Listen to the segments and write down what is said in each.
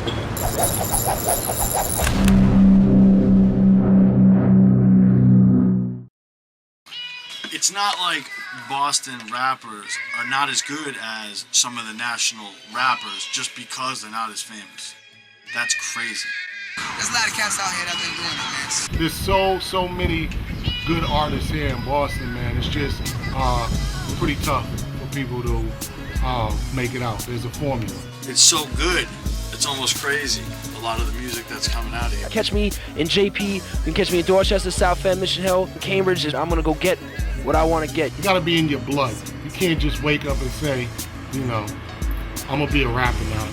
It's not like Boston rappers are not as good as some of the national rappers just because they're not as famous. That's crazy. There's a lot of cats out here that been doing it, man. There's so many good artists here in Boston, man. It's just pretty tough for people to make it out. There's a formula. It's so good. It's almost crazy, a lot of the music that's coming out of here. Catch me in JP, you can catch me in Dorchester, South End, Mission Hill, Cambridge, and I'm gonna go get what I wanna get. You gotta be in your blood. You can't just wake up and say, you know, I'm gonna be a rapper now.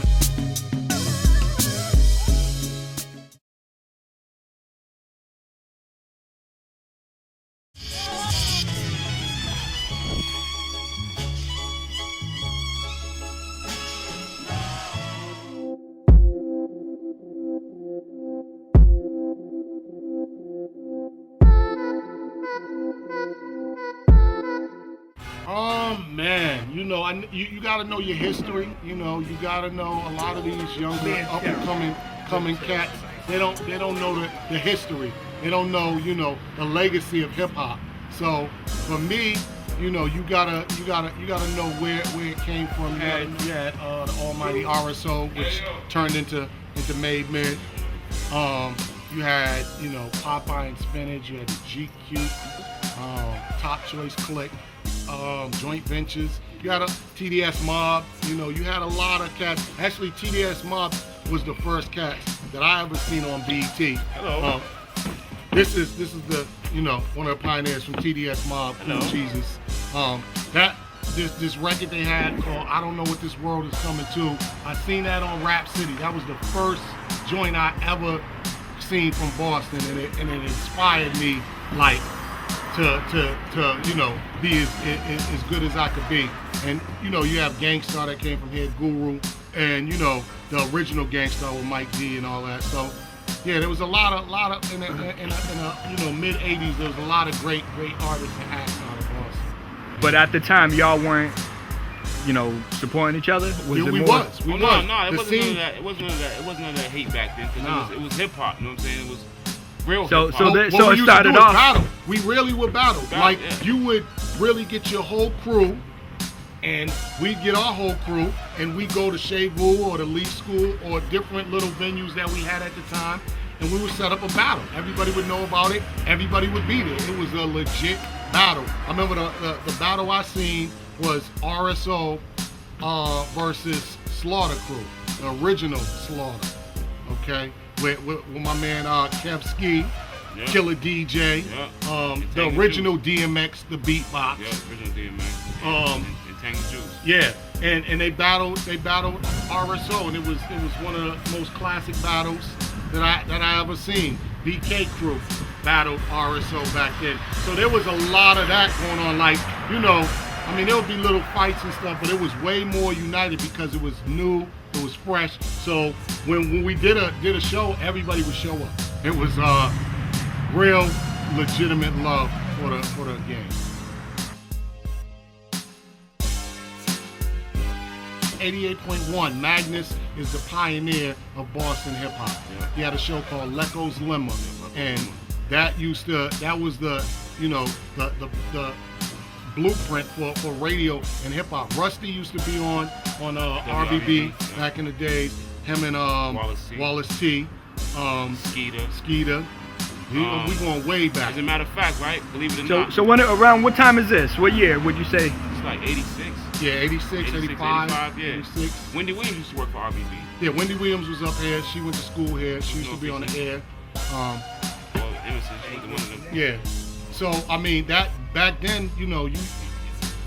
Man, you know, you got to know your history. You know, you got to know a lot of these younger up and coming cats. They don't know the history. They don't know, you know, the legacy of hip hop. So for me, you know, you gotta know where it came from. You had the almighty RSO, which turned into Made Mid. You had, you know, Popeye and Spinach. You had the GQ, Top Choice Click. Joint Ventures. You had a TDS Mob. You know, you had a lot of cats. Actually, TDS Mob was the first cat that I ever seen on BET. Hello. This is the, you know, one of the pioneers from TDS Mob. Hello. Jesus. This record they had called I Don't Know What This World Is Coming To. I seen that on Rap City. That was the first joint I ever seen from Boston, and it inspired me, like, to you know, be as good as I could be. And you know, you have Gangstar that came from here, Guru, and you know, the original Gangstar with Mike D and all that. So yeah, there was a lot of in the you know, mid '80s. There was a lot of great artists and acts out of Boston. But at the time, y'all weren't, you know, supporting each other. We was. No, it wasn't none of that. It wasn't none of that hate back then. Because it was hip hop. You know what I'm saying? It was real hip hop. So it started off. Battle. We really would battle. Like, yeah. You would really get your whole crew, and we'd get our whole crew, and we'd go to Shea Vu or the Lee School or different little venues that we had at the time, and we would set up a battle. Everybody would know about it. Everybody would be there. It was a legit battle. I remember the battle I seen was RSO versus Slaughter Crew, the original Slaughter, okay? With my man Kev Ski, yeah. Killer DJ, yeah. The original DMX, the beatbox. Yeah, original DMX. And Tangy Juice. Yeah, and they battled RSO, and it was one of the most classic battles that I ever seen. BK Crew battled RSO back then. So there was a lot of that going on. Like, you know, I mean, there would be little fights and stuff, but it was way more united because it was new. It was fresh. So when we did a show, everybody would show up. It was real legitimate love for the game. 88.1, Magnus is the pioneer of Boston hip hop. Yeah. He had a show called Lecco's Lemma, and that was the, you know, the blueprint for radio and hip hop. Rusty used to be on RBB back in the days. Him and Wallace T. Skeeter. We going way back. As a matter of fact, right? Believe it or not. So around what time is this? What year would you say? It's like 86. Yeah, 86, 85, yeah. 86. Wendy Williams used to work for RBB. Yeah, Wendy Williams was up here. She went to school here. She used to be on the air. Emerson, she was one of them. Yeah. So, I mean, that back then, you know, you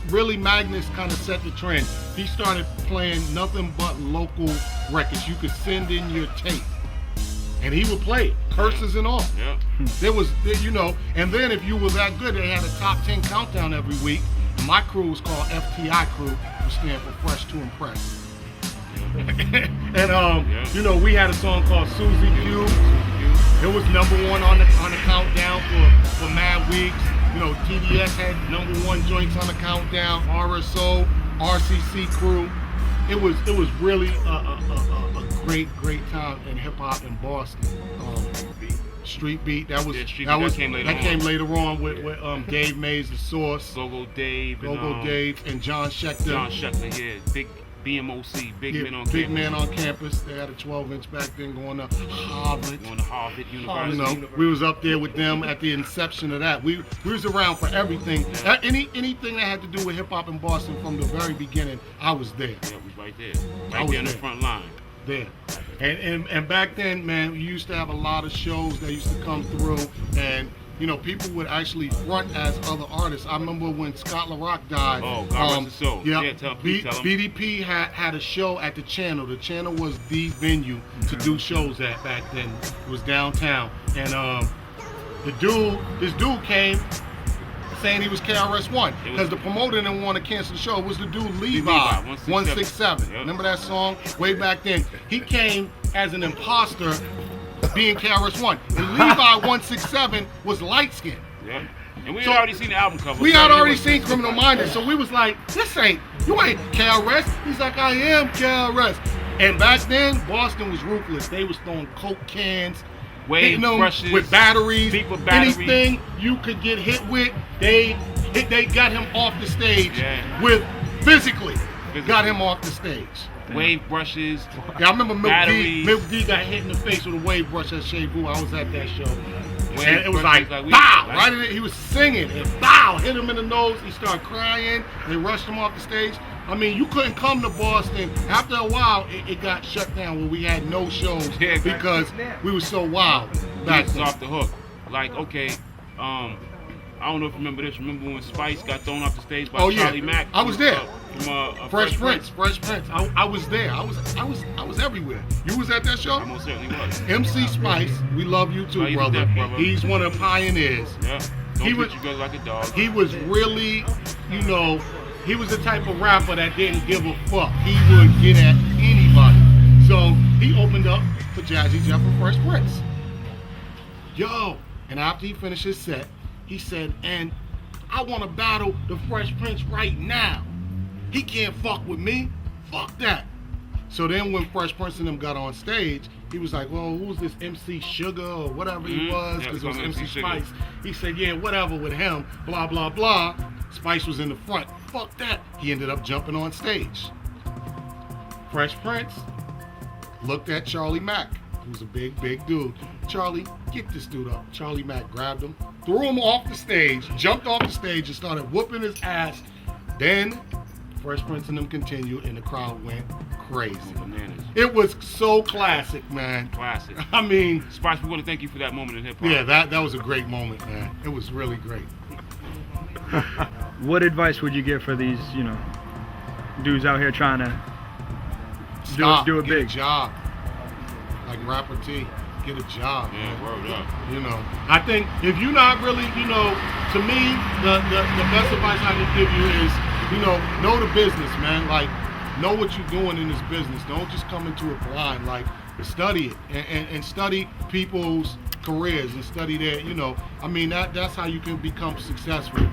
really, Magnus kind of set the trend. He started playing nothing but local records. You could send in your tape, and he would play it, curses and all. Yeah. There was, you know, and then if you were that good, they had a top 10 countdown every week. And my crew was called FTI Crew, which stand for Fresh to Impress. And you know, we had a song called Susie Q. It was #1 on the countdown for mad weeks. You know, TDS had #1 joints on the countdown. RSO, RCC Crew. It was really a great great time in hip hop in Boston. Street Beat, that came later on with Dave Mays, the Source, Go-Go Dave, and John Schechter. Yeah, big BMOC, big men on campus. Big man on campus. They had a 12-inch back then going to Harvard. University. You know, we was up there with them at the inception of that. We was around for everything. Yeah. Anything that had to do with hip hop in Boston from the very beginning, I was there. Yeah, we right there. Right there in the front line. There. And back then, man, we used to have a lot of shows that used to come through, and you know, people would actually front as other artists. I remember when Scott LaRock died. Oh, God rest his soul. Yeah, tell him. BDP had a show at the Channel. The Channel was the venue to do shows at back then. It was downtown, and this dude came saying he was KRS-One because the promoter didn't want to cancel the show. It was the dude Levi 167. Yep. Remember that song? Way back then. He came as an imposter being KRS-One. And Levi 167 was light skinned. Yeah. And we had already seen the album cover. We had already seen Criminal Minded, so we was like, you ain't KRS. He's like, I am KRS. And back then, Boston was ruthless. They was throwing Coke cans, wave brushes, with batteries, with batteries. Anything you could get hit with, they got him off the stage with physically got him off the stage. Wave brushes. Yeah, I remember Milk D got hit in the face with a wave brush at Shea Boo. I was at that show. And it was like bow, right in it. He was singing and bow, hit him in the nose. He started crying. They rushed him off the stage. I mean, you couldn't come to Boston. After a while, it got shut down where we had no shows because we were so wild back then. Off the hook. Like, okay, I don't know if you remember this. Remember when Spice got thrown off the stage by Charlie Mack? I was there. From Fresh Prince. I was there. I was everywhere. You was at that show? I most certainly was. MC Spice, we love you too, brother. He's one of the pioneers. Yeah. Don't treat you good like a dog. He was really, you know, he was the type of rapper that didn't give a fuck. He would get at anybody. So he opened up for Jazzy Jeff and Fresh Prince. Yo, and after he finished his set, he said, and I want to battle the Fresh Prince right now. He can't fuck with me. Fuck that. So then when Fresh Prince and them got on stage, he was like, well, who's this MC Sugar or whatever he was, because it was MC Spice. He said, yeah, whatever with him, blah, blah, blah. Spice was in the front. Fuck that. He ended up jumping on stage. Fresh Prince looked at Charlie Mack, who's a big dude. Charlie, get this dude up. Charlie Mack grabbed him, threw him off the stage, jumped off the stage and started whooping his ass. Then Fresh Prince and them continued and the crowd went crazy. It was so classic, man. Classic. I mean, Spice, we want to thank you for that moment in hip hop. Yeah, that was a great moment, man. It was really great. What advice would you give for these, you know, dudes out here trying to do it big? Get a job. Like Rapper T, get a job. Yeah, word up. You know, I think if you're not really, you know, to me, the best advice I can give you is, you know the business, man. Like, know what you're doing in this business. Don't just come into it blind. Like, study it and study people's careers and study their, you know, I mean, that's how you can become successful,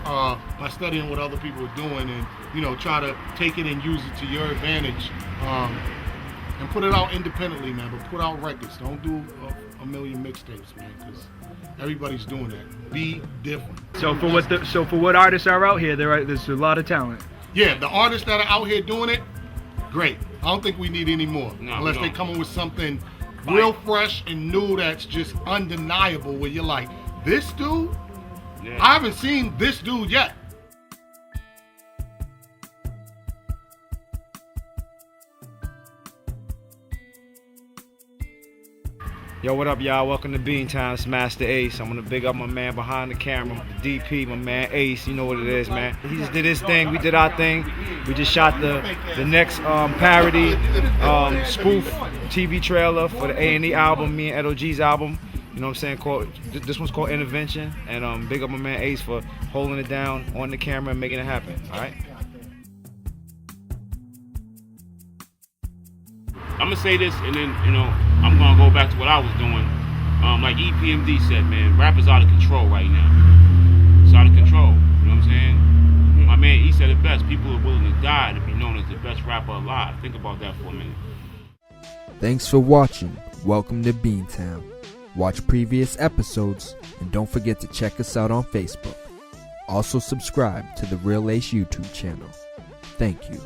by studying what other people are doing and, you know, try to take it and use it to your advantage, and put it out independently, man, but put out records. Don't do a million mixtapes, man, because everybody's doing that. Be different. So for what artists are out here, there's a lot of talent. Yeah, the artists that are out here doing it, great. I don't think we need any more, unless they come in with something real fresh and new that's just undeniable, where you're like, this dude? Yeah. I haven't seen this dude yet. Yo, what up, y'all? Welcome to Beantown. It's Master Ace. I'm gonna big up my man behind the camera, DP, my man Ace. You know what it is, man. He just did his thing. We did our thing. We just shot the next parody spoof TV trailer for the A&E album, me and Edo G's album. You know what I'm saying? This one's called Intervention. And big up my man Ace for holding it down on the camera and making it happen. All right. I'm gonna say this, and then, you know, I'm gonna go back to what I was doing. Like EPMD said, man, rap is out of control right now. It's out of control. You know what I'm saying? My man, he said it best. People are willing to die to be known as the best rapper alive. Think about that for a minute. Thanks for watching. Welcome to Beantown. Watch previous episodes and don't forget to check us out on Facebook. Also subscribe to the Real Ace YouTube channel. Thank you.